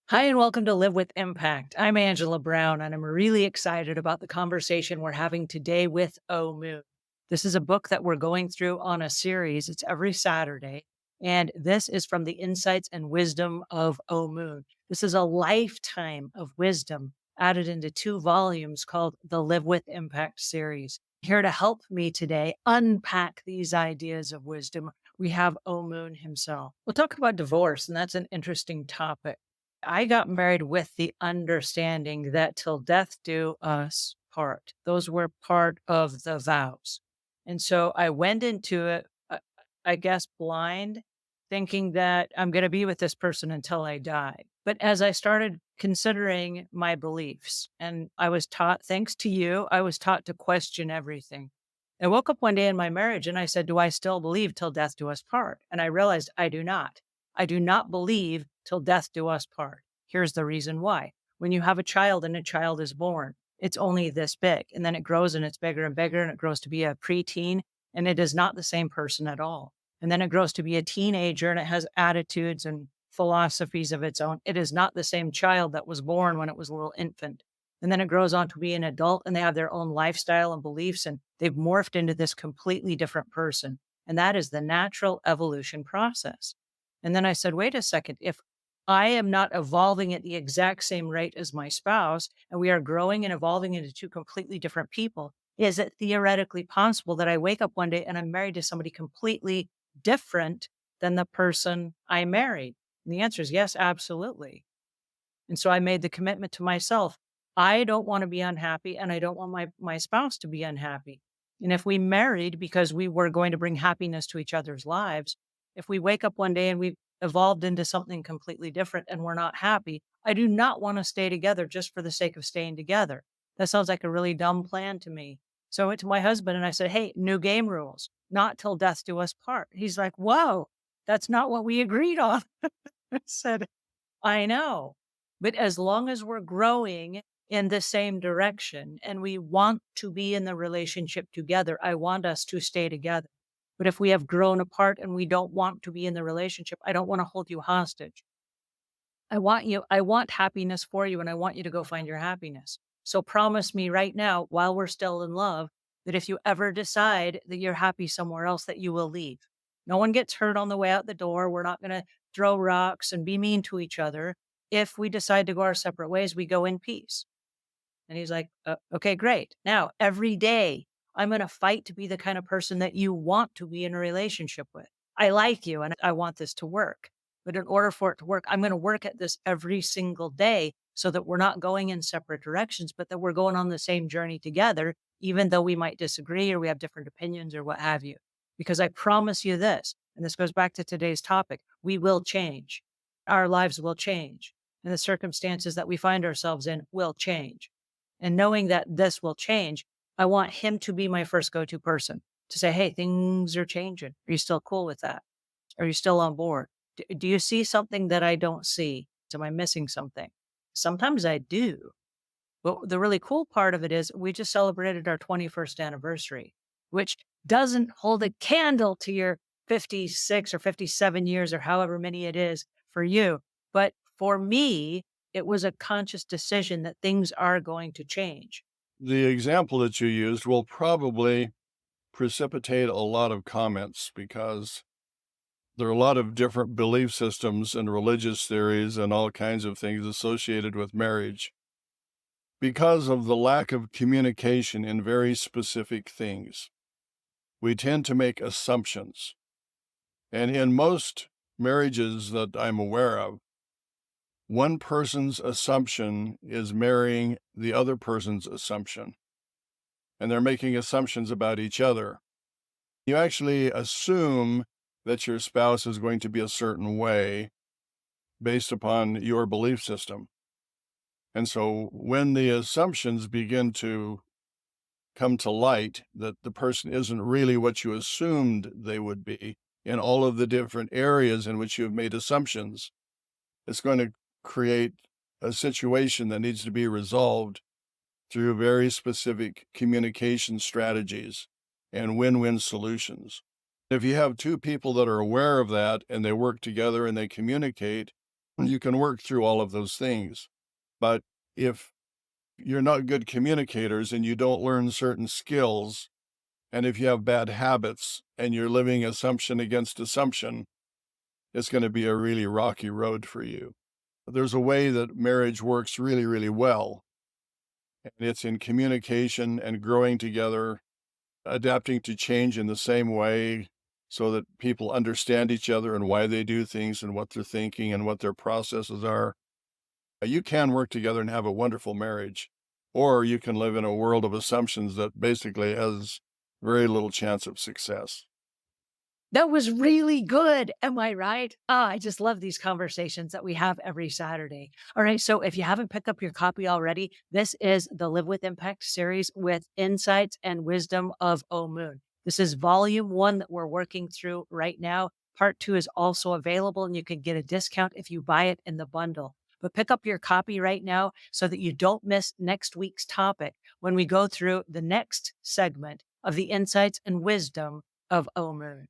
Hi, and welcome to Live with Impact. I'm Angela Brown, and I'm really excited about the conversation we're having today with Omuugn. This is a book that we're going through on a series. It's every Saturday, and this is from the insights and wisdom of Omuugn. This is a lifetime of wisdom added into two volumes called the Live with Impact series. Here to help me today unpack these ideas of wisdom, we have Omuugn himself. We'll talk about divorce, and that's an interesting topic. I got married with the understanding that till death do us part. Those were part of the vows. And so I went into it, I guess, blind, thinking that I'm going to be with this person until I die. But as I started considering my beliefs, and I was taught, thanks to you, I was taught to question everything. I woke up one day in my marriage and I said, do I still believe till death do us part? And I realized I do not. I do not believe till death do us part. Here's the reason why. When you have a child and a child is born, it's only this big, and then it grows and it's bigger and bigger, and it grows to be a preteen, and it is not the same person at all. And then it grows to be a teenager and it has attitudes and philosophies of its own. It is not the same child that was born when it was a little infant. And then it grows on to be an adult and they have their own lifestyle and beliefs, and they've morphed into this completely different person. And that is the natural evolution process. And then I said, wait a second, if I am not evolving at the exact same rate as my spouse, and we are growing and evolving into two completely different people, is it theoretically possible that I wake up one day and I'm married to somebody completely different than the person I married? And the answer is yes, absolutely. And so I made the commitment to myself. I don't want to be unhappy and I don't want my spouse to be unhappy. And if we married because we were going to bring happiness to each other's lives, if we wake up one day and we've evolved into something completely different and we're not happy, I do not want to stay together just for the sake of staying together. That sounds like a really dumb plan to me. So I went to my husband and I said, hey, new game rules, not till death do us part. He's like, whoa, that's not what we agreed on. I said, I know. But as long as we're growing in the same direction and we want to be in the relationship together, I want us to stay together. But if we have grown apart and we don't want to be in the relationship, I don't want to hold you hostage. I want happiness for you and I want you to go find your happiness. So promise me right now, while we're still in love, that if you ever decide that you're happy somewhere else, that you will leave. No one gets hurt on the way out the door. We're not going to throw rocks and be mean to each other. If we decide to go our separate ways, we go in peace. And he's like, okay, great. Now, every day, I'm going to fight to be the kind of person that you want to be in a relationship with. I like you and I want this to work. But in order for it to work, I'm going to work at this every single day so that we're not going in separate directions, but that we're going on the same journey together, even though we might disagree or we have different opinions or what have you. Because I promise you this, and this goes back to today's topic, we will change. Our lives will change. And the circumstances that we find ourselves in will change. And knowing that this will change, I want him to be my first go-to person to say, hey, things are changing. Are you still cool with that? Are you still on board? Do you see something that I don't see? Am I missing something? Sometimes I do. But the really cool part of it is we just celebrated our 21st anniversary, which doesn't hold a candle to your 56 or 57 years or however many it is for you. But for me, it was a conscious decision that things are going to change. The example that you used will probably precipitate a lot of comments because there are a lot of different belief systems and religious theories and all kinds of things associated with marriage. Because of the lack of communication in very specific things, we tend to make assumptions. And in most marriages that I'm aware of, one person's assumption is marrying the other person's assumption, and they're making assumptions about each other. You actually assume that your spouse is going to be a certain way based upon your belief system. And so when the assumptions begin to come to light that the person isn't really what you assumed they would be in all of the different areas in which you have made assumptions, it's going to create a situation that needs to be resolved through very specific communication strategies and win-win solutions. If you have two people that are aware of that and they work together and they communicate, you can work through all of those things. But if you're not good communicators and you don't learn certain skills, and if you have bad habits and you're living assumption against assumption, it's going to be a really rocky road for you. There's a way that marriage works really, really well, and it's in communication and growing together, adapting to change in the same way so that people understand each other and why they do things and what they're thinking and what their processes are. You can work together and have a wonderful marriage, or you can live in a world of assumptions that basically has very little chance of success. That was really good. Am I right? Ah, I just love these conversations that we have every Saturday. All right. So if you haven't picked up your copy already, this is the Live with Impact series with insights and wisdom of Omuugn. This is volume one that we're working through right now. Part two is also available, and you can get a discount if you buy it in the bundle. But pick up your copy right now so that you don't miss next week's topic when we go through the next segment of the insights and wisdom of Omuugn.